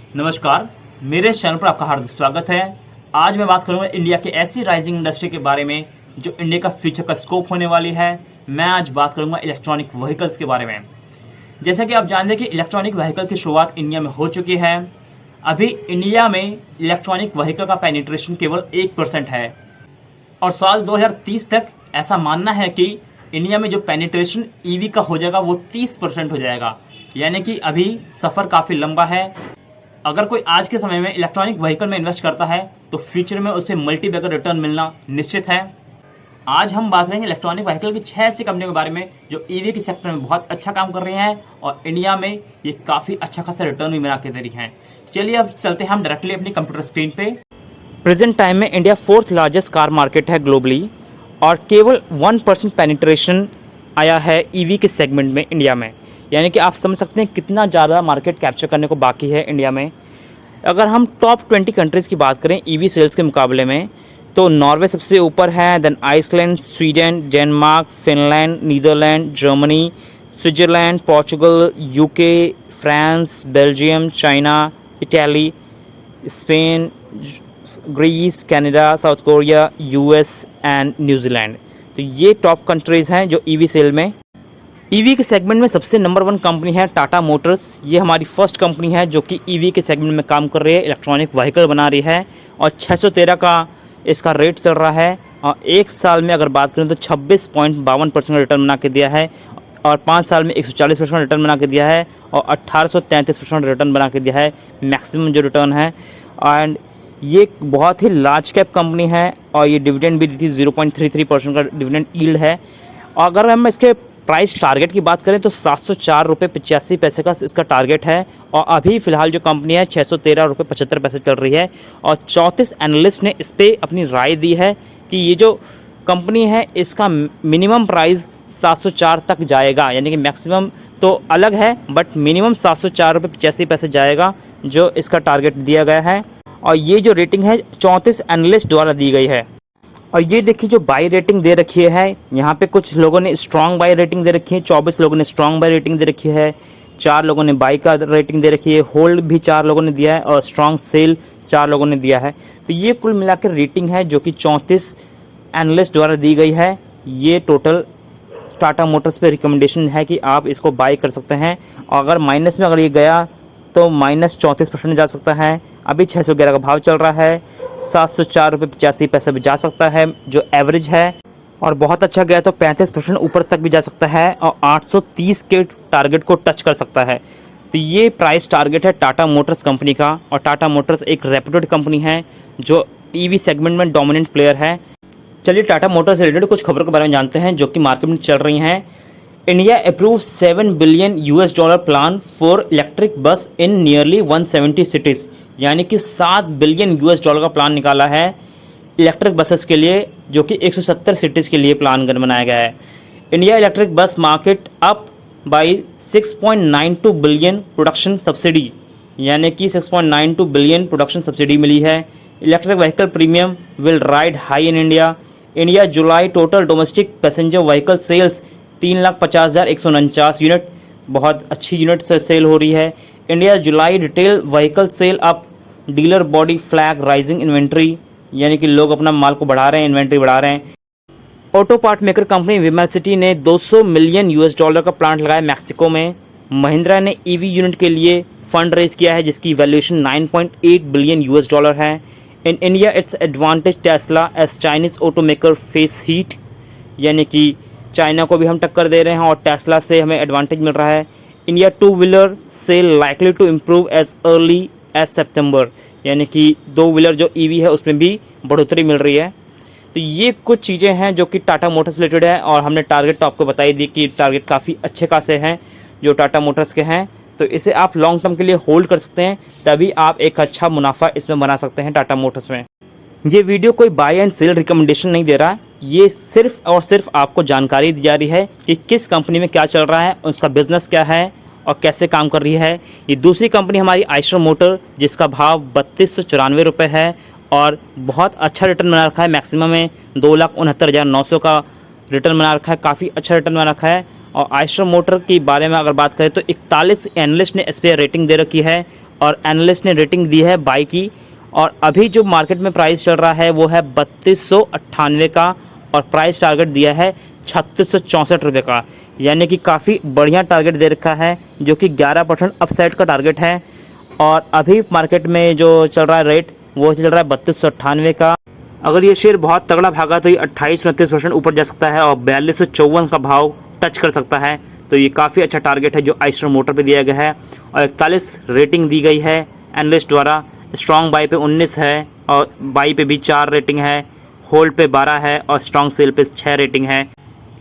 नमस्कार, मेरे इस चैनल पर आपका हार्दिक स्वागत है। आज मैं बात करूंगा इंडिया के ऐसी राइजिंग इंडस्ट्री के बारे में जो इंडिया का फ्यूचर का स्कोप होने वाली है। मैं आज बात करूंगा इलेक्ट्रॉनिक व्हीकल्स के बारे में। जैसा कि आप जानते हैं कि इलेक्ट्रॉनिक व्हीकल की शुरुआत इंडिया में हो चुकी है। अभी इंडिया में इलेक्ट्रॉनिक व्हीकल का पेनिट्रेशन केवल 1% है और साल 2030 तक ऐसा मानना है कि इंडिया में जो पेनिट्रेशन ईवी का हो जाएगा वो 30% हो जाएगा। यानी कि अभी सफ़र काफ़ी लंबा है। अगर कोई आज के समय में इलेक्ट्रॉनिक व्हीकल में इन्वेस्ट करता है तो फ्यूचर में उसे मल्टी बैगर रिटर्न मिलना निश्चित है। आज हम बात करेंगे इलेक्ट्रॉनिक व्हीकल की 6 ऐसी कंपनियों के बारे में जो ईवी के सेक्टर में बहुत अच्छा काम कर रही हैं और इंडिया में ये काफ़ी अच्छा खासा रिटर्न भी बना के दे रही हैं। चलिए अब चलते हैं हम डायरेक्टली अपनी कंप्यूटर स्क्रीन पे। प्रेजेंट टाइम में India 4th largest car market है ग्लोबली और केवल 1% पेनिट्रेशन आया है ईवी के सेगमेंट में इंडिया में। यानी कि आप समझ सकते हैं कितना ज़्यादा मार्केट कैप्चर करने को बाकी है इंडिया में। अगर हम टॉप 20 कंट्रीज़ की बात करें ईवी सेल्स के मुकाबले में तो नॉर्वे सबसे ऊपर है, then Iceland, Sweden, Denmark, Finland, Netherlands, Germany, Switzerland, Portugal, UK, France, Belgium, China, Italy, Spain, Greece, Canada, South Korea, US and New Zealand. तो ये टॉप कंट्रीज़ हैं जो ईवी सेल में। ईवी के सेगमेंट में सबसे नंबर 1 कंपनी है टाटा मोटर्स। ये हमारी फर्स्ट कंपनी है जो कि ईवी के सेगमेंट में काम कर रही है, इलेक्ट्रॉनिक व्हीकल बना रही है और 613 का इसका रेट चल रहा है। और एक साल में अगर बात करें तो 26.52% रिटर्न बना के दिया है और 5 साल में 140% रिटर्न बना के दिया है और 1833% रिटर्न बना के दिया है मैक्सिमम जो रिटर्न है। एंड ये बहुत ही लार्ज कैप कंपनी है और ये डिविडेंड भी दी थी, 0.33% का डिविडेंड यील्ड है। और अगर हम इसके प्राइस टारगेट की बात करें तो 704.85 का इसका टारगेट है और अभी फ़िलहाल जो कंपनी है 613.75 चल रही है। और 34 एनालिस्ट ने इस पर अपनी राय दी है कि ये जो कंपनी है इसका मिनिमम प्राइस 704 तक जाएगा। यानी कि मैक्सिमम तो अलग है बट मिनिमम 704.85 जाएगा जो इसका टारगेट दिया गया है। और ये जो रेटिंग है 34 एनालिस्ट द्वारा दी गई है। और ये देखिए जो बाई रेटिंग दे रखी है, यहाँ पे कुछ लोगों ने स्ट्रॉन्ग बाई रेटिंग दे रखी है, 24 लोगों ने स्ट्रॉन्ग बाई रेटिंग दे रखी है, 4 लोगों ने बाई का रेटिंग दे रखी है, होल्ड भी 4 लोगों ने दिया है और स्ट्रॉन्ग सेल 4 लोगों ने दिया है। तो ये कुल मिलाकर रेटिंग है जो कि 34 एनालिस्ट द्वारा दी गई है। ये टोटल टाटा मोटर्स पे रिकमेंडेशन है कि आप इसको बाई कर सकते हैं। और अगर माइनस में अगर ये गया तो -34% जा सकता है। अभी 611 का भाव चल रहा है, 704.85 भी जा सकता है जो एवरेज है और बहुत अच्छा गया तो 35% ऊपर तक भी जा सकता है और 830 के टारगेट को टच कर सकता है। तो ये प्राइस टारगेट है टाटा मोटर्स कंपनी का। और टाटा मोटर्स एक रेप्यूटेड कंपनी है जो ईवी सेगमेंट में डोमिनेंट प्लेयर है। चलिए टाटा मोटर्स से रिलेटेड कुछ खबरों के बारे में जानते हैं जो कि मार्केट में चल रही हैं। India approve $7 billion plan for electric bus in nearly 170 cities. यानी कि $7 बिलियन का प्लान निकाला है इलेक्ट्रिक बसेस के लिए जो कि 170 सिटीज़ के लिए प्लान बनाया गया है। India electric bus market up by 6.92 billion production subsidy. यानी कि 6.92 बिलियन प्रोडक्शन सब्सिडी मिली है। Electric vehicle premium will ride high in India. India July total domestic passenger vehicle sales 3,50,149 unit, बहुत अच्छी यूनिट से सेल हो रही है। India July retail vehicle sale up, dealer body flag rising inventory. यानी कि लोग अपना माल को बढ़ा रहे हैं, इन्वेंट्री बढ़ा रहे हैं। ऑटो पार्ट मेकर कंपनी विमासिटी ने $200 मिलियन का प्लांट लगाया मैक्सिको में। महिंद्रा ने ईवी यूनिट के लिए फंड रेज किया है जिसकी वैल्यूएशन $9.8 बिलियन है। In India it's advantage Tesla as Chinese auto maker face heat. यानी कि चाइना को भी हम टक्कर दे रहे हैं और टेस्ला से हमें एडवांटेज मिल रहा है। India 2 wheeler sale likely to improve as early as September. यानी कि 2 व्हीलर जो ईवी है उसमें भी बढ़ोतरी मिल रही है। तो ये कुछ चीज़ें हैं जो कि टाटा मोटर्स रिलेटेड है और हमने टारगेट तो आपको बताई दी कि टारगेट काफ़ी अच्छे खासे हैं जो टाटा मोटर्स के हैं। तो इसे आप लॉन्ग टर्म के लिए होल्ड कर सकते हैं, तभी आप एक अच्छा मुनाफा इसमें बना सकते हैं टाटा मोटर्स में। ये वीडियो कोई बाय एंड सेल रिकमेंडेशन नहीं दे रहा, ये सिर्फ और सिर्फ आपको जानकारी दी जा रही है कि किस कंपनी में क्या चल रहा है, उसका बिजनेस क्या है और कैसे काम कर रही है। ये दूसरी कंपनी हमारी आइशर मोटर जिसका भाव 3294 रुपये है और बहुत अच्छा रिटर्न बना रखा है। मैक्सिमम में 2,69,900 का रिटर्न बना रखा है, काफ़ी अच्छा रिटर्न बना रखा है। और आइशर मोटर के बारे में अगर बात करें तो 41 एनालिस्ट ने इस पर रेटिंग दे रखी है और एनालिस्ट ने रेटिंग दी है बाई की। और अभी जो मार्केट में प्राइस चल रहा है वो है 3298 का और प्राइस टारगेट दिया है 3664 रुपये का, यानी कि काफ़ी बढ़िया टारगेट दे रखा है जो कि 11% अपसाइड का टारगेट है। और अभी मार्केट में जो चल रहा है रेट वो चल रहा है 3298 का। अगर ये शेयर बहुत तगड़ा भागा तो ये 28-29% ऊपर जा सकता है और 4254 का भाव टच कर सकता है। तो ये काफ़ी अच्छा टारगेट है जो आइस्टर मोटर पे दिया गया है। और 41 रेटिंग दी गई है एनालिस्ट द्वारा। स्ट्रॉन्ग बाई पे 19 है और बाई पे भी 4 रेटिंग है, होल्ड पे 12 है और स्ट्रॉन्ग सेल पे 6 रेटिंग है।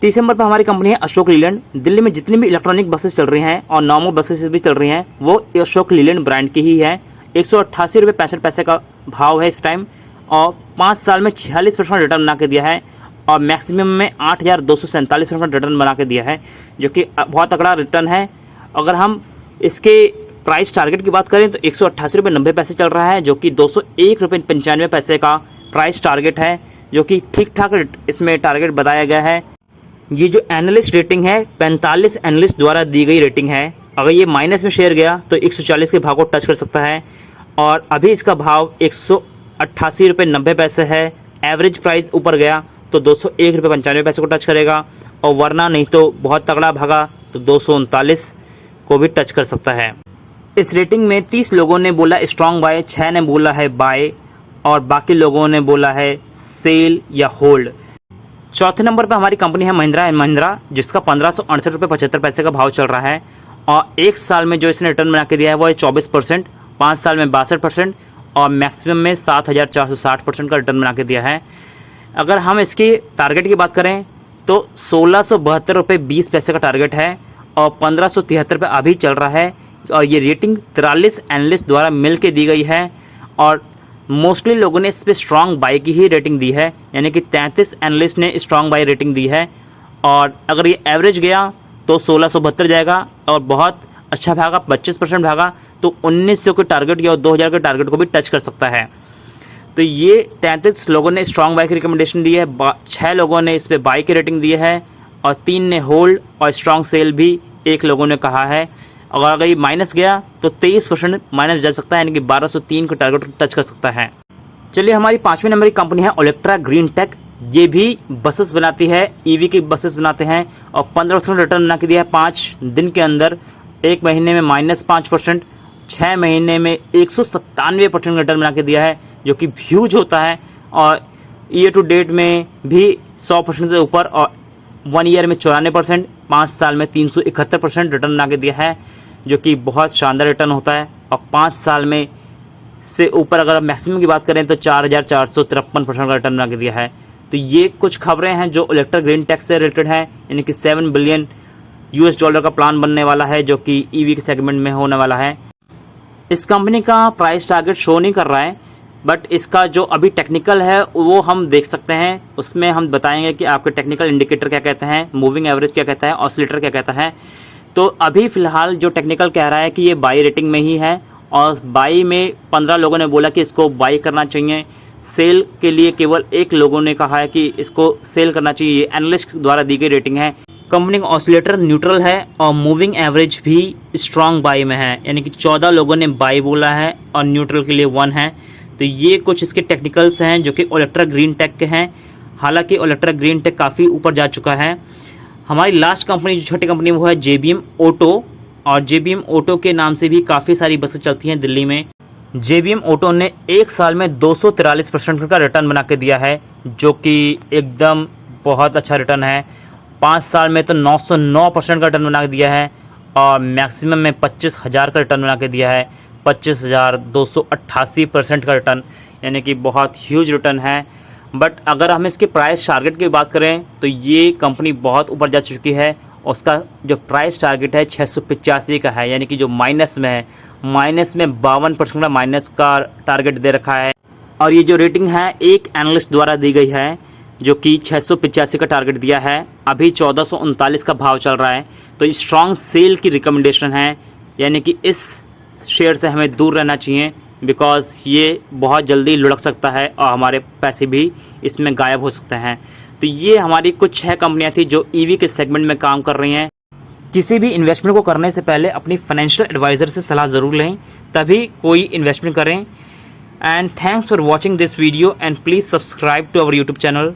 30 नंबर पर हमारी कंपनी है अशोक लीलैंड। दिल्ली में जितनी भी इलेक्ट्रॉनिक बसेस चल रही हैं और नॉर्मल बसेस भी चल रही हैं वो अशोक लीलैंड ब्रांड की ही है। 188 रुपये 65 पैसे का भाव है इस टाइम और 5 साल में 46% रिटर्न बना के दिया है और मैक्सिमम में 8247% रिटर्न बना के दिया है, जो कि बहुत तगड़ा रिटर्न है। अगर हम इसके प्राइस टारगेट की बात करें तो 188 रुपये 90 पैसे चल रहा है, जो कि 201 रुपये 95 पैसे का प्राइस टारगेट है, जो कि ठीक ठाक इसमें टारगेट बताया गया है। ये जो एनालिस्ट रेटिंग है 45 एनालिस्ट द्वारा दी गई रेटिंग है। अगर ये माइनस में शेयर गया तो 140 के भाव को टच कर सकता है और अभी इसका भाव 188 रुपये 90 पैसे है। एवरेज प्राइस ऊपर गया तो 201 रुपये 95 पैसे को टच करेगा और वरना नहीं तो बहुत तगड़ा भागा तो 239 को भी टच कर सकता है। इस रेटिंग में 30 लोगों ने बोला स्ट्रॉन्ग बाय, 6 ने बोला है बाय और बाकी लोगों ने बोला है सेल या होल्ड। चौथे नंबर पर हमारी कंपनी है महिंद्रा एंड महिंद्रा, जिसका 1568 रुपये 75 पैसे का भाव चल रहा है और एक साल में जो इसने रिटर्न बना के दिया है वो है 24%, 5 साल में 62% और मैक्सिमम में 7460% का रिटर्न बना के दिया है। अगर हम इसकी टारगेट की बात करें तो 1672 रुपये 20 पैसे का टारगेट है और 1573 रुपये अभी चल रहा है और ये रेटिंग 43 एनालिस्ट द्वारा मिल के दी गई है और मोस्टली लोगों ने इस पर स्ट्रॉन्ग बाई की ही रेटिंग दी है, यानी कि 33 एनालिस्ट ने स्ट्रॉन्ग बाई रेटिंग दी है। और अगर ये एवरेज गया तो 1672 जाएगा और बहुत अच्छा भागा 25% भागा तो 1900 के टारगेट या 2000 के टारगेट को भी टच कर सकता है। तो ये 33 लोगों ने स्ट्रॉन्ग बाई की रिकमेंडेशन दी है, 6 लोगों ने इस पर बाई की रेटिंग दी है और 3 ने होल्ड और स्ट्रॉन्ग सेल भी 1 लोगों ने कहा है। और अगर ये माइनस गया तो 23% माइनस जा सकता है, यानी कि 1203 का टारगेट टच कर सकता है। चलिए हमारी 5वें नंबर की कंपनी है ओलेक्ट्रा ग्रीन टेक। ये भी बसेस बनाती है, ईवी की बसेस बनाते हैं और 15% रिटर्न बना के दिया है 5 दिन के अंदर। 1 महीने में -5%, 6 महीने में 197% रिटर्न बना के दिया है, जो कि ह्यूज होता है। और ईयर टू डेट में भी 100% से ऊपर और 1 ईयर में 94%, 5 साल में 371% रिटर्न बना के दिया है, जो कि बहुत शानदार रिटर्न होता है। और 5 साल में से ऊपर अगर मैक्सिमम की बात करें तो 4453% का रिटर्न बना के दिया है। तो ये कुछ खबरें हैं जो ओलेक्ट्रा ग्रीन टेक से रिलेटेड हैं, यानी कि $7 बिलियन का प्लान बनने वाला है जो कि ईवी के सेगमेंट में होने वाला है। इस कंपनी का प्राइस टारगेट शो नहीं कर रहा है, बट इसका जो अभी टेक्निकल है वो हम देख सकते हैं। उसमें हम बताएंगे कि आपके टेक्निकल इंडिकेटर क्या कहते हैं, मूविंग एवरेज क्या कहता है, ऑसिलेटर क्या कहता है। तो अभी फ़िलहाल जो टेक्निकल कह रहा है कि ये बाई रेटिंग में ही है और बाई में 15 लोगों ने बोला कि इसको बाई करना चाहिए। सेल के लिए केवल 1 लोगों ने कहा है कि इसको सेल करना चाहिए। ये एनालिस्ट द्वारा दी गई रेटिंग है। कंपनी का ऑसिलेटर न्यूट्रल है और मूविंग एवरेज भी स्ट्रॉन्ग बाई में है, यानी कि 14 लोगों ने बाई बोला है और न्यूट्रल के लिए 1 है। तो ये कुछ इसके टेक्निकल्स हैं जो कि ओलेक्ट्रा ग्रीन टेक के हैं। हालांकि ओलेक्ट्रा ग्रीन टेक काफ़ी ऊपर जा चुका है। हमारी लास्ट कंपनी जो छोटी कंपनी वो है JBM ऑटो, और JBM ऑटो के नाम से भी काफ़ी सारी बसें चलती हैं दिल्ली में। JBM ऑटो ने 1 साल में 243% का रिटर्न बना के दिया है, जो कि एकदम बहुत अच्छा रिटर्न है। 5 साल में तो 909% का रिटर्न बना के दिया है और मैक्सिमम में 25,000 का रिटर्न बना के दिया है। 25,288% का रिटर्न, यानी कि बहुत ह्यूज रिटर्न है। बट अगर हम इसके प्राइस टारगेट की बात करें तो ये कंपनी बहुत ऊपर जा चुकी है। उसका जो प्राइस टारगेट है 685 का है, यानी कि जो माइनस में है, माइनस में 52% का माइनस का टारगेट दे रखा है। और ये जो रेटिंग है एक एनालिस्ट द्वारा दी गई है जो कि 685 का टारगेट दिया है। अभी 1439 का भाव चल रहा है। तो स्ट्रॉन्ग सेल की रिकमेंडेशन है, यानी कि इस शेयर से हमें दूर रहना चाहिए, बिकॉज़ ये बहुत जल्दी लुढ़क सकता है और हमारे पैसे भी इसमें गायब हो सकते हैं। तो ये हमारी कुछ 6 कंपनियां थी जो ईवी के सेगमेंट में काम कर रही हैं। किसी भी इन्वेस्टमेंट को करने से पहले अपनी फाइनेंशियल एडवाइज़र से सलाह ज़रूर लें, तभी कोई इन्वेस्टमेंट करें। And thanks for watching this video and please subscribe to our YouTube channel.